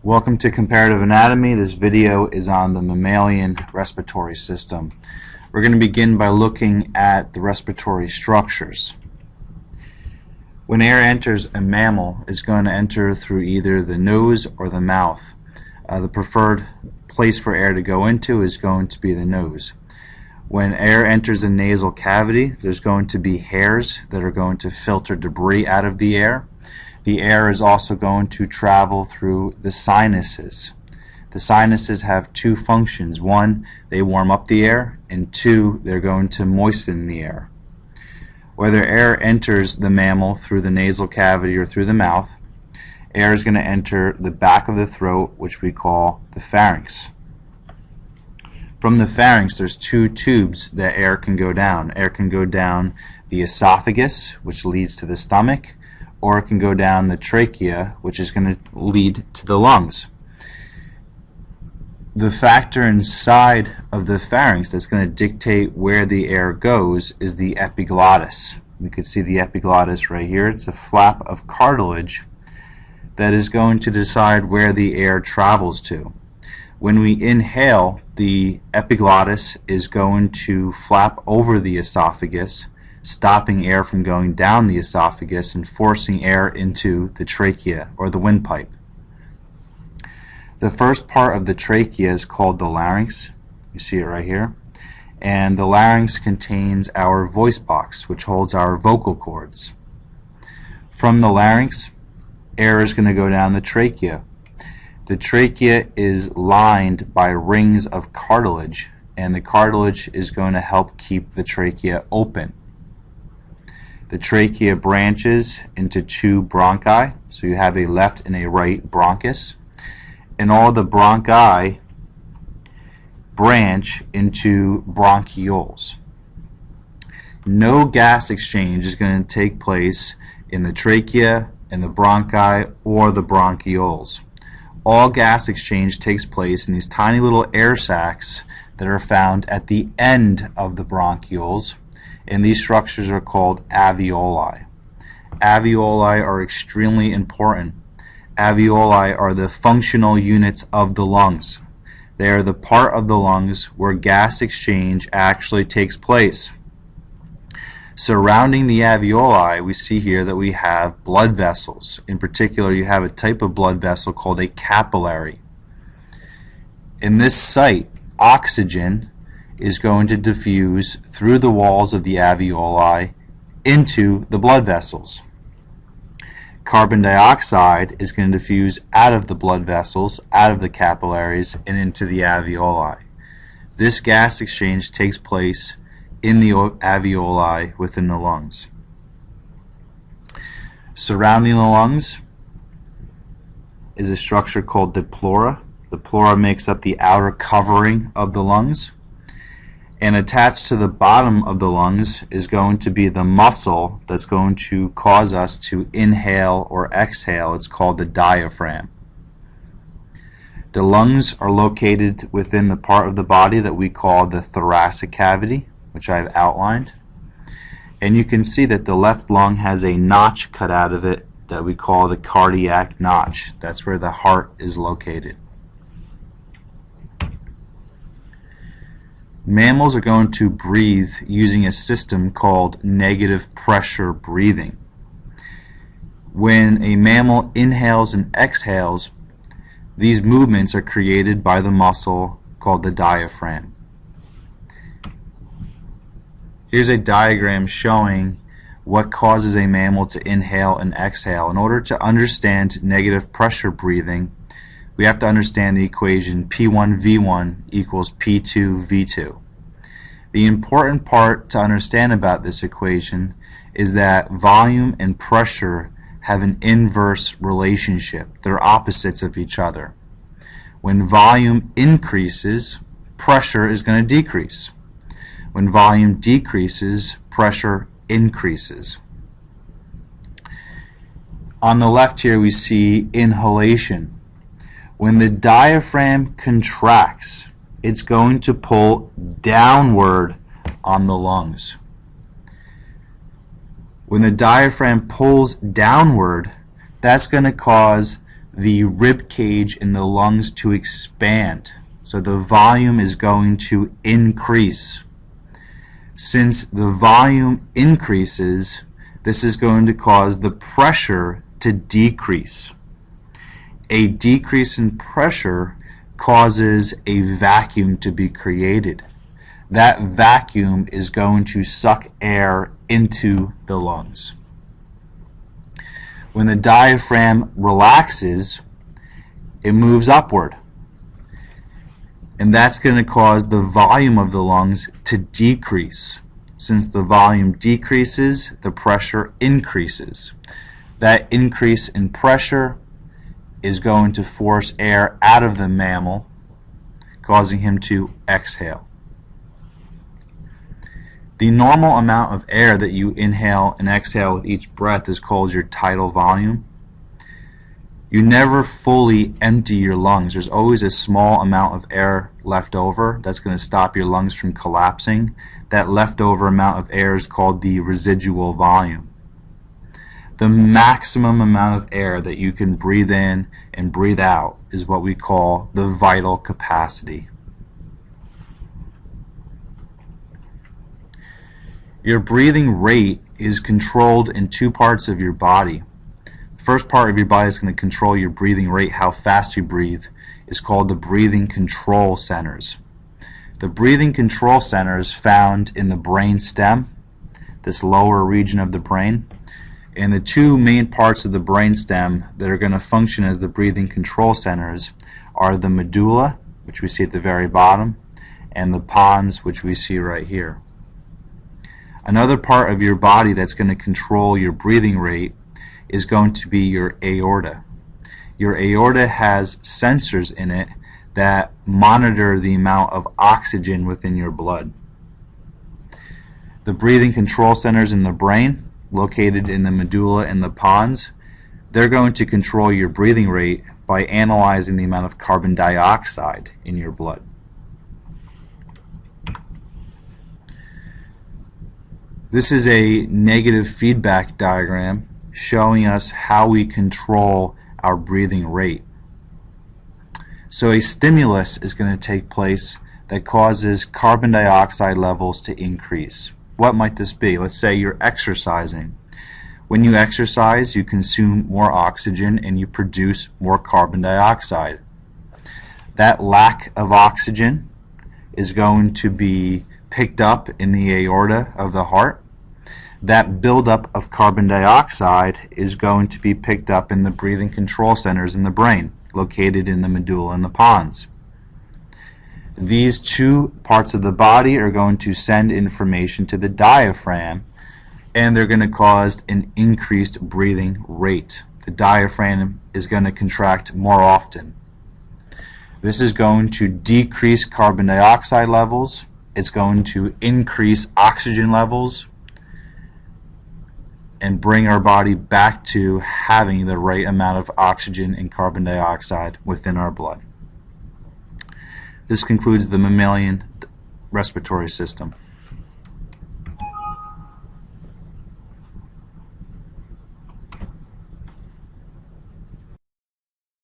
Welcome to Comparative Anatomy. This video is on the mammalian respiratory system. We're going to begin by looking at the respiratory structures. When air enters a mammal, it's going to enter through either the nose or the mouth. The preferred place for air to go into is going to be the nose. When air enters the nasal cavity, there's going to be hairs that are going to filter debris out of the air. The air is also going to travel through the sinuses. The sinuses have two functions. One, they warm up the air, and two, they're going to moisten the air. Whether air enters the mammal through the nasal cavity or through the mouth, air is going to enter the back of the throat, which we call the pharynx. From the pharynx, there's two tubes that air can go down. Air can go down the esophagus, which leads to the stomach, or it can go down the trachea, which is going to lead to the lungs. The factor inside of the pharynx that's going to dictate where the air goes is the epiglottis. You can see the epiglottis right here. It's a flap of cartilage that is going to decide where the air travels to. When we inhale, the epiglottis is going to flap over the esophagus, stopping air from going down the esophagus and forcing air into the trachea or the windpipe. The first part of the trachea is called the larynx. You see it right here. And the larynx contains our voice box, which holds our vocal cords. From the larynx, air is going to go down the trachea. The trachea is lined by rings of cartilage, and the cartilage is going to help keep the trachea open. The trachea branches into two bronchi, so you have a left and a right bronchus, and all the bronchi branch into bronchioles. No gas exchange is going to take place in the trachea, in the bronchi, or the bronchioles. All gas exchange takes place in these tiny little air sacs that are found at the end of the bronchioles, and these structures are called alveoli. Alveoli are extremely important. Alveoli are the functional units of the lungs. They are the part of the lungs where gas exchange actually takes place. Surrounding the alveoli, we see here that we have blood vessels. In particular, you have a type of blood vessel called a capillary. In this site, oxygen is going to diffuse through the walls of the alveoli into the blood vessels. Carbon dioxide is going to diffuse out of the blood vessels, out of the capillaries, and into the alveoli. This gas exchange takes place in the alveoli within the lungs. Surrounding the lungs is a structure called the pleura. The pleura makes up the outer covering of the lungs. And attached to the bottom of the lungs is going to be the muscle that's going to cause us to inhale or exhale. It's called the diaphragm. The lungs are located within the part of the body that we call the thoracic cavity, which I've outlined. And you can see that the left lung has a notch cut out of it that we call the cardiac notch. That's where the heart is located. Mammals are going to breathe using a system called negative pressure breathing. When a mammal inhales and exhales, these movements are created by the muscle called the diaphragm. Here's a diagram showing what causes a mammal to inhale and exhale. In order to understand negative pressure breathing, we have to understand the equation P1V1 equals P2V2. The important part to understand about this equation is that volume and pressure have an inverse relationship. They're opposites of each other. When volume increases, pressure is going to decrease. When volume decreases, pressure increases. On the left here we see inhalation. When the diaphragm contracts, it's going to pull downward on the lungs. When the diaphragm pulls downward, that's going to cause the rib cage in the lungs to expand. So the volume is going to increase. Since the volume increases, this is going to cause the pressure to decrease. A decrease in pressure causes a vacuum to be created. That vacuum is going to suck air into the lungs. When the diaphragm relaxes, it moves upward. And that's going to cause the volume of the lungs to decrease. Since the volume decreases, the pressure increases. That increase in pressure is going to force air out of the mammal, causing him to exhale. The normal amount of air that you inhale and exhale with each breath is called your tidal volume. You never fully empty your lungs. There's always a small amount of air left over that's going to stop your lungs from collapsing. That leftover amount of air is called the residual volume. The maximum amount of air that you can breathe in and breathe out is what we call the vital capacity. Your breathing rate is controlled in two parts of your body. The first part of your body is going to control your breathing rate, how fast you breathe, is called the breathing control centers. The breathing control centers found in the brain stem, this lower region of the brain, and the two main parts of the brain stem that are going to function as the breathing control centers are the medulla, which we see at the very bottom, and the pons, which we see right here. Another part of your body that's going to control your breathing rate is going to be your aorta. Your aorta has sensors in it that monitor the amount of oxygen within your blood. The breathing control centers in the brain, located in the medulla and the pons, they're going to control your breathing rate by analyzing the amount of carbon dioxide in your blood. This is a negative feedback diagram showing us how we control our breathing rate. So a stimulus is going to take place that causes carbon dioxide levels to increase. What might this be? Let's say you're exercising. When you exercise, you consume more oxygen and you produce more carbon dioxide. That lack of oxygen is going to be picked up in the aorta of the heart. That buildup of carbon dioxide is going to be picked up in the breathing control centers in the brain, located in the medulla and the pons. These two parts of the body are going to send information to the diaphragm, and they're going to cause an increased breathing rate. The diaphragm is going to contract more often. This is going to decrease carbon dioxide levels. It's going to increase oxygen levels and bring our body back to having the right amount of oxygen and carbon dioxide within our blood. This concludes the mammalian respiratory system.